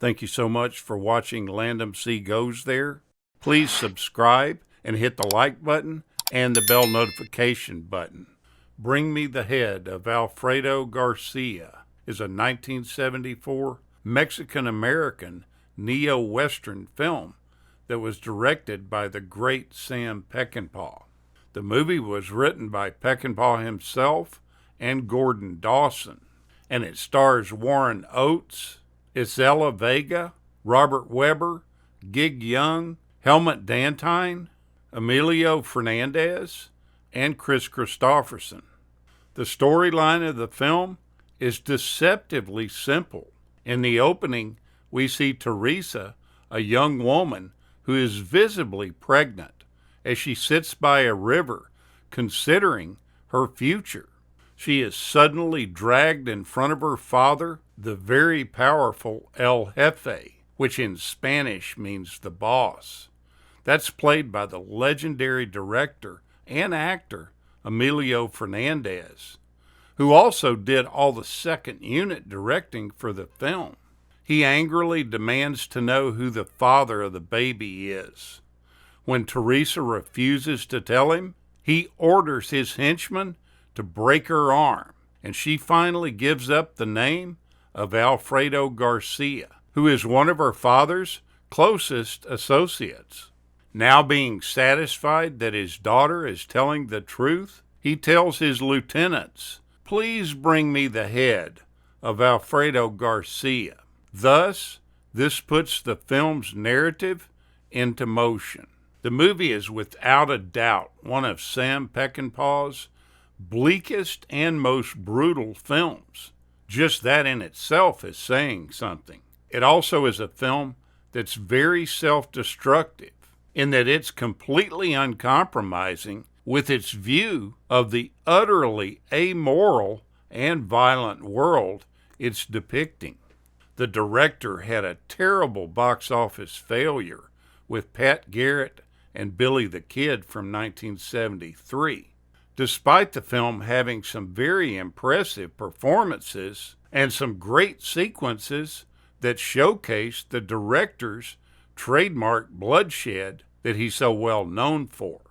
Thank you so much for watching Landumc Goes There. Please subscribe and hit the like button and the bell notification button. Bring Me the Head of Alfredo Garcia is a 1974 Mexican-American neo-Western film that was directed by the great Sam Peckinpah. The movie was written by Peckinpah himself and Gordon Dawson, and it stars Warren Oates, Isela Vega, Robert Weber, Gig Young, Helmut Dantine, Emilio Fernandez, and Chris Christopherson. The storyline of the film is deceptively simple. In the opening, we see Teresa, a young woman who is visibly pregnant, as she sits by a river considering her future. She is suddenly dragged in front of her father, the very powerful El Jefe, which in Spanish means the boss. That's played by the legendary director and actor Emilio Fernandez, who also did all the second unit directing for the film. He angrily demands to know who the father of the baby is. When Teresa refuses to tell him, he orders his henchmen to break her arm, and she finally gives up the name of Alfredo Garcia, who is one of her father's closest associates. Now being satisfied that his daughter is telling the truth, he tells his lieutenants, "Please bring me the head of Alfredo Garcia." Thus, this puts the film's narrative into motion. The movie is without a doubt one of Sam Peckinpah's bleakest and most brutal films. Just that in itself is saying something. It also is a film that's very self-destructive in that it's completely uncompromising with its view of the utterly amoral and violent world it's depicting. The director had a terrible box office failure with Pat Garrett and Billy the Kid from 1973. Despite the film having some very impressive performances and some great sequences that showcase the director's trademark bloodshed that he's so well known for.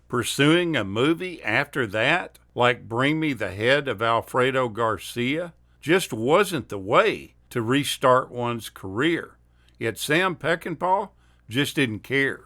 Pursuing a movie after that, like Bring Me the Head of Alfredo Garcia, just wasn't the way to restart one's career. Yet Sam Peckinpah just didn't care.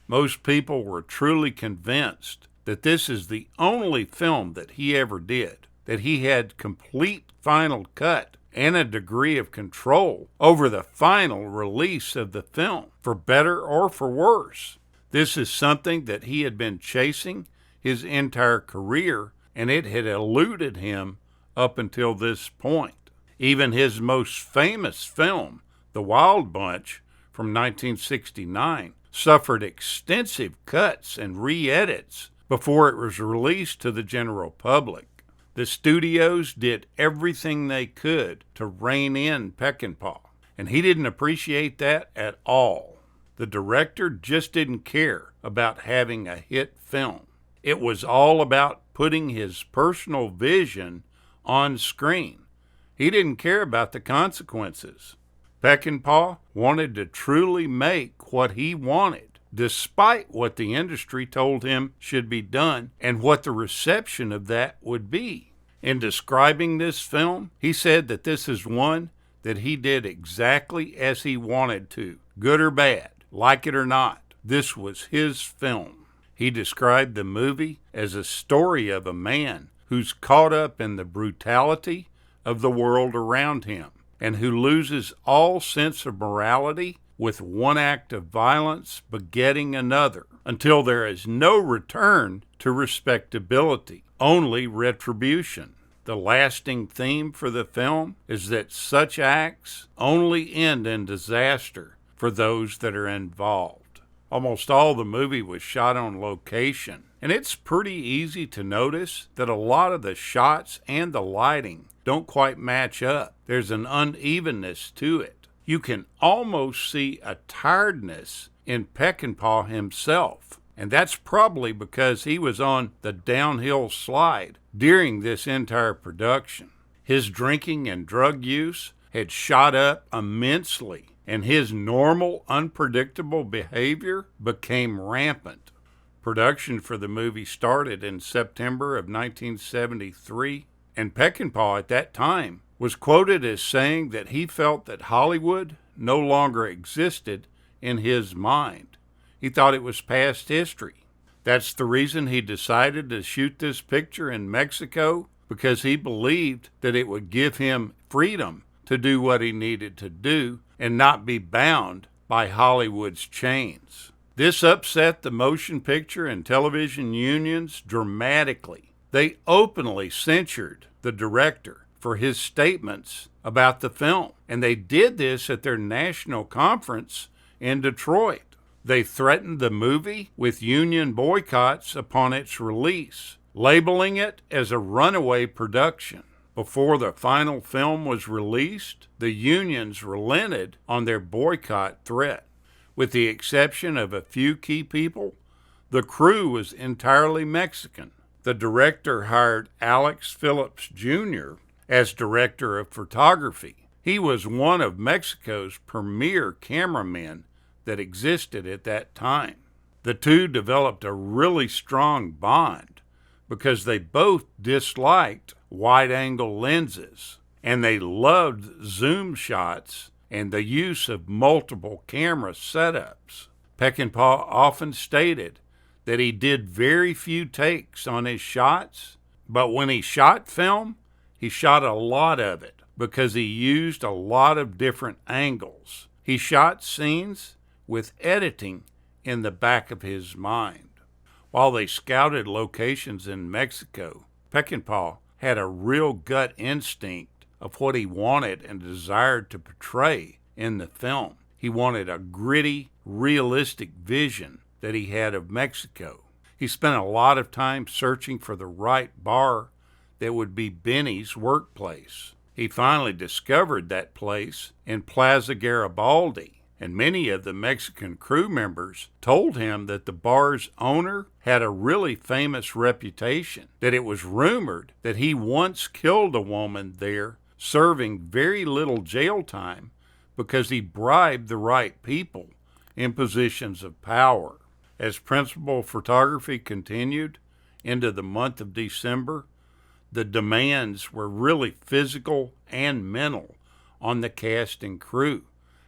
Most people were truly convinced that this is the only film that he ever did, that he had complete final cut and a degree of control over the final release of the film, for better or for worse. This is something that he had been chasing his entire career, and it had eluded him up until this point. Even his most famous film, The Wild Bunch, from 1969, suffered extensive cuts and re-edits before it was released to the general public. The studios did everything they could to rein in Peckinpah, and he didn't appreciate that at all. The director just didn't care about having a hit film. It was all about putting his personal vision on screen. He didn't care about the consequences. Peckinpah wanted to truly make what he wanted, despite what the industry told him should be done and what the reception of that would be. In describing this film, he said that this is one that he did exactly as he wanted to, good or bad, like it or not. This was his film. He described the movie as a story of a man who's caught up in the brutality of the world around him and who loses all sense of morality with one act of violence begetting another, until there is no return to respectability, only retribution. The lasting theme for the film is that such acts only end in disaster for those that are involved. Almost all the movie was shot on location, and it's pretty easy to notice that a lot of the shots and the lighting don't quite match up. There's an unevenness to it. You can almost see a tiredness in Peckinpah himself, and that's probably because he was on the downhill slide during this entire production. His drinking and drug use had shot up immensely and his normal, unpredictable behavior became rampant. Production for the movie started in September of 1973, and Peckinpah at that time was quoted as saying that he felt that Hollywood no longer existed in his mind. He thought it was past history. That's the reason he decided to shoot this picture in Mexico, because he believed that it would give him freedom to do what he needed to do and not be bound by Hollywood's chains. This upset the motion picture and television unions dramatically. They openly censured the director for his statements about the film, and they did this at their national conference in Detroit. They threatened the movie with union boycotts upon its release, labeling it as a runaway production. Before the final film was released, the unions relented on their boycott threat. With the exception of a few key people, the crew was entirely Mexican. The director hired Alex Phillips Jr. as director of photography. He was one of Mexico's premier cameramen that existed at that time. The two developed a really strong bond because they both disliked wide-angle lenses, and they loved zoom shots and the use of multiple camera setups. Peckinpah often stated that he did very few takes on his shots, but when he shot film, he shot a lot of it because he used a lot of different angles. He shot scenes with editing in the back of his mind. While they scouted locations in Mexico, Peckinpah had a real gut instinct of what he wanted and desired to portray in the film. He wanted a gritty, realistic vision that he had of Mexico. He spent a lot of time searching for the right bar that would be Benny's workplace. He finally discovered that place in Plaza Garibaldi, and many of the Mexican crew members told him that the bar's owner had a really famous reputation, that it was rumored that he once killed a woman there, serving very little jail time because he bribed the right people in positions of power. As principal photography continued into the month of December, the demands were really physical and mental on the cast and crew,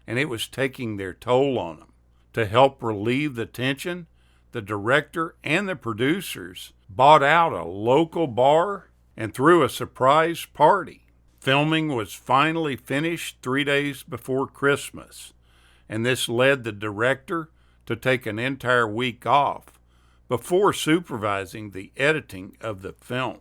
and it was taking their toll on them. To help relieve the tension, the director and the producers bought out a local bar and threw a surprise party. Filming was finally finished 3 days before Christmas, and this led the director to take an entire week off before supervising the editing of the film.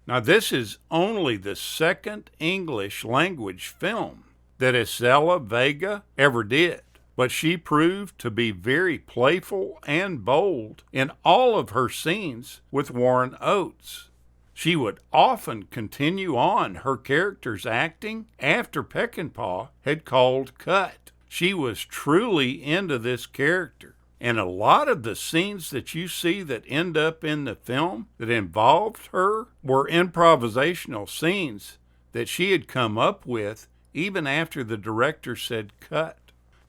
Now, this is only the second English language film that Isela Vega ever did, but she proved to be very playful and bold in all of her scenes with Warren Oates. She would often continue on her character's acting after Peckinpah had called cut. She was truly into this character, and a lot of the scenes that you see that end up in the film that involved her were improvisational scenes that she had come up with even after the director said cut.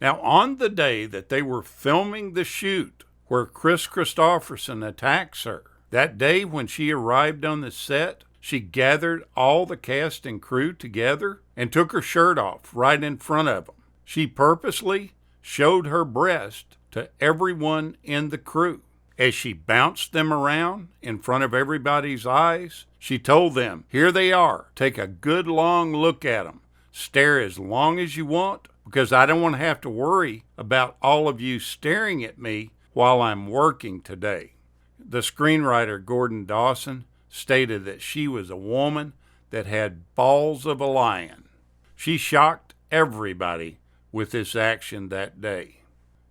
Now, on the day that they were filming the shoot where Chris Christopherson attacks her, that day when she arrived on the set, she gathered all the cast and crew together and took her shirt off right in front of them. She purposely showed her breast to everyone in the crew. As she bounced them around in front of everybody's eyes, she told them, "Here they are. Take a good long look at them. Stare as long as you want, because I don't want to have to worry about all of you staring at me while I'm working today." The screenwriter Gordon Dawson stated that she was a woman that had balls of a lion. She shocked everybody with this action that day.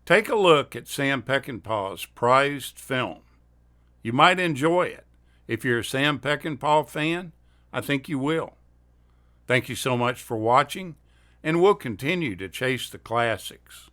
Take a look at Sam Peckinpah's prized film. You might enjoy it. If you're a Sam Peckinpah fan, I think you will. Thank you so much for watching, and we'll continue to chase the classics.